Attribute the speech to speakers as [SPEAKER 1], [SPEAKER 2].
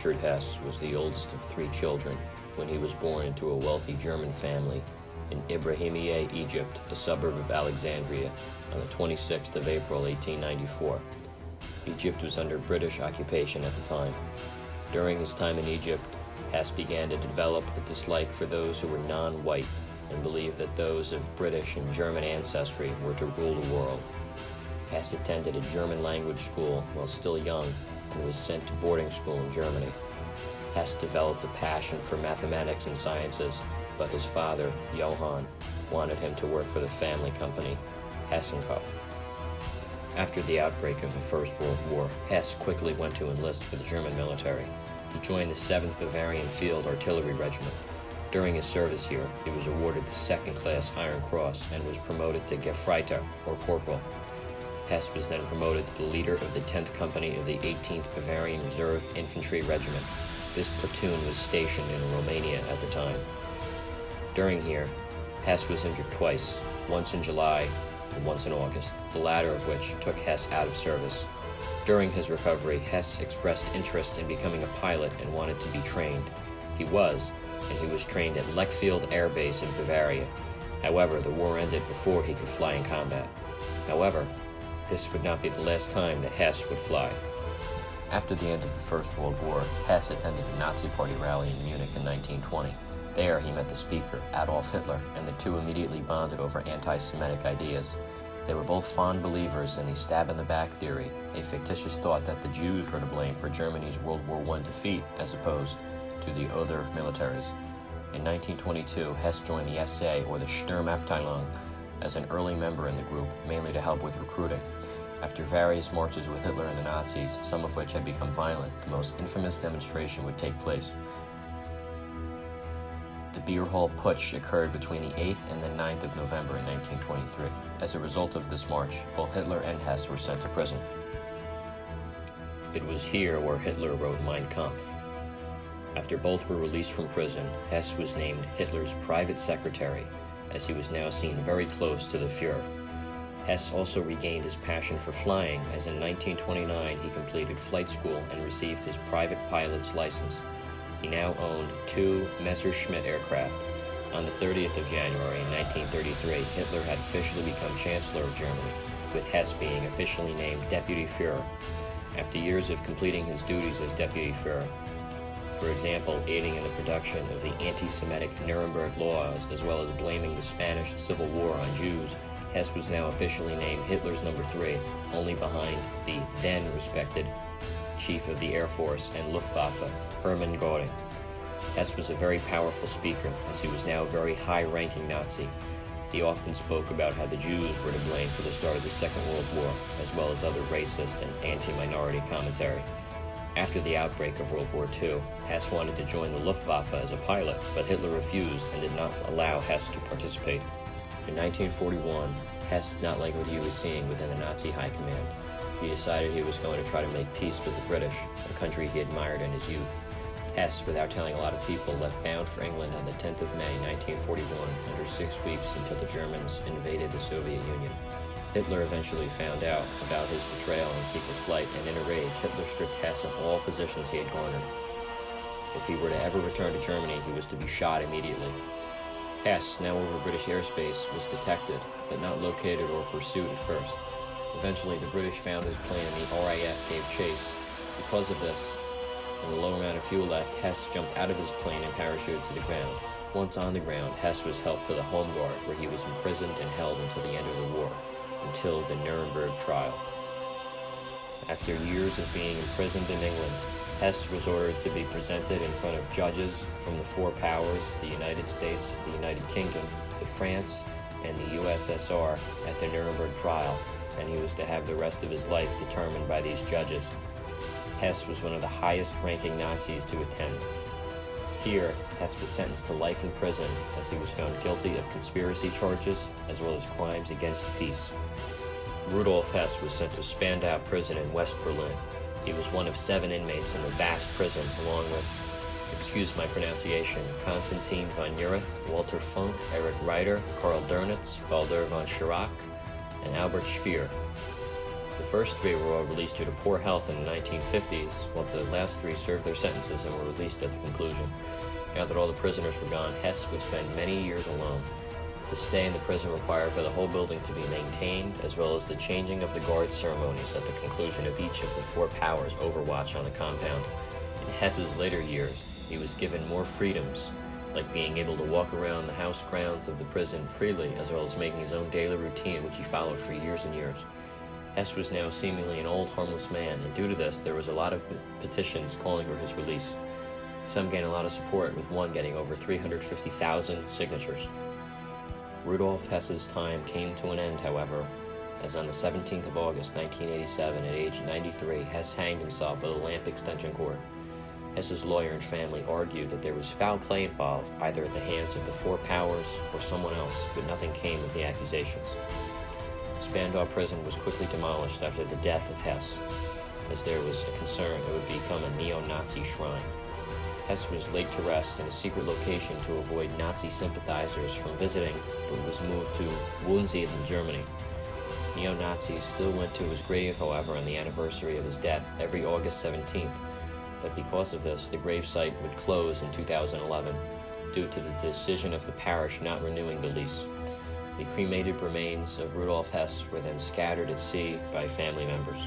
[SPEAKER 1] Richard Hess was the oldest of 3 children when he was born into a wealthy German family in Ibrahimiye, Egypt, a suburb of Alexandria, on the 26th of April, 1894. Egypt was under British occupation at the time. During his time in Egypt, Hess began to develop a dislike for those who were non-white and believed that those of British and German ancestry were to rule the world. Hess attended a German language school while still young and was sent to boarding school in Germany. Hess developed a passion for mathematics and sciences, but his father, Johann, wanted him to work for the family company, Hess & Co. After the outbreak of the First World War, Hess quickly went to enlist for the German military. He joined the 7th Bavarian Field Artillery Regiment. During his service here, he was awarded the 2nd-class Iron Cross and was promoted to Gefreiter, or corporal. Hess was then promoted to the leader of the 10th Company of the 18th Bavarian Reserve Infantry Regiment. This platoon was stationed in Romania at the time. During here, Hess was injured twice, once in July and once in August, the latter of which took Hess out of service. During his recovery, Hess expressed interest in becoming a pilot and wanted to be trained. He was trained at Lechfeld Air Base in Bavaria. However, the war ended before he could fly in combat. However, this would not be the last time that Hess would fly. After the end of the First World War, Hess attended a Nazi Party rally in Munich in 1920. There, he met the speaker, Adolf Hitler, and the two immediately bonded over anti-Semitic ideas. They were both fond believers in the stab-in-the-back theory, a fictitious thought that the Jews were to blame for Germany's World War I defeat, as opposed to the other militaries. In 1922, Hess joined the SA, or the Sturmabteilung, as an early member in the group, mainly to help with recruiting. After various marches with Hitler and the Nazis, some of which had become violent, the most infamous demonstration would take place. The Beer Hall Putsch occurred between the 8th and the 9th of November in 1923. As a result of this march, both Hitler and Hess were sent to prison. It was here where Hitler wrote Mein Kampf. After both were released from prison, Hess was named Hitler's private secretary, as he was now seen very close to the Führer. Hess also regained his passion for flying, as in 1929 he completed flight school and received his private pilot's license. He now owned 2 Messerschmitt aircraft. On the 30th of January 1933, Hitler had officially become Chancellor of Germany, with Hess being officially named Deputy Führer. After years of completing his duties as Deputy Führer, for example, aiding in the production of the anti-Semitic Nuremberg laws, as well as blaming the Spanish Civil War on Jews, Hess was now officially named Hitler's number 3, only behind the then-respected Chief of the Air Force and Luftwaffe, Hermann Göring. Hess was a very powerful speaker, as he was now a very high-ranking Nazi. He often spoke about how the Jews were to blame for the start of the Second World War, as well as other racist and anti-minority commentary. After the outbreak of World War II, Hess wanted to join the Luftwaffe as a pilot, but Hitler refused and did not allow Hess to participate. In 1941, Hess did not like what he was seeing within the Nazi high command. He decided he was going to try to make peace with the British, a country he admired in his youth. Hess, without telling a lot of people, left bound for England on the 10th of May 1941, under 6 weeks until the Germans invaded the Soviet Union. Hitler eventually found out about his betrayal and secret flight, and in a rage, Hitler stripped Hess of all positions he had garnered. If he were to ever return to Germany, he was to be shot immediately. Hess, now over British airspace, was detected, but not located or pursued at first. Eventually, the British found his plane and the RAF gave chase. Because of this, and the low amount of fuel left, Hess jumped out of his plane and parachuted to the ground. Once on the ground, Hess was helped to the Home Guard, where he was imprisoned and held until the end of the war, until the Nuremberg trial. After years of being imprisoned in England, Hess was ordered to be presented in front of judges from the 4 powers, the United States, the United Kingdom, France, and the USSR at the Nuremberg trial, and he was to have the rest of his life determined by these judges. Hess was one of the highest-ranking Nazis to attend. Here, Hess was sentenced to life in prison as he was found guilty of conspiracy charges as well as crimes against peace. Rudolf Hess was sent to Spandau prison in West Berlin. He was one of 7 inmates in the vast prison, along with, excuse my pronunciation, Konstantin von Neurath, Walter Funk, Erich Reiter, Karl Dönitz, Baldur von Schirach, and Albert Speer. The first three were all released due to poor health in the 1950s, while the last three served their sentences and were released at the conclusion. Now that all the prisoners were gone, Hess would spend many years alone. His stay in the prison required for the whole building to be maintained, as well as the changing of the guard ceremonies at the conclusion of each of the four powers' overwatch on the compound. In Hess's later years, he was given more freedoms, like being able to walk around the house grounds of the prison freely, as well as making his own daily routine, which he followed for years and years. Hess was now seemingly an old, harmless man, and due to this, there was a lot of petitions calling for his release. Some gained a lot of support, with one getting over 350,000 signatures. Rudolf Hess's time came to an end, however, as on the 17th of August, 1987, at age 93, Hess hanged himself with a lamp extension cord. Hess's lawyer and family argued that there was foul play involved, either at the hands of the four powers or someone else, but nothing came of the accusations. Spandau prison was quickly demolished after the death of Hess, as there was a concern it would become a neo-Nazi shrine. Hess was laid to rest in a secret location to avoid Nazi sympathizers from visiting, but was moved to Wunsiedel in Germany. Neo-Nazis still went to his grave, however, on the anniversary of his death every August 17th, but because of this, the gravesite would close in 2011 due to the decision of the parish not renewing the lease. The cremated remains of Rudolf Hess were then scattered at sea by family members.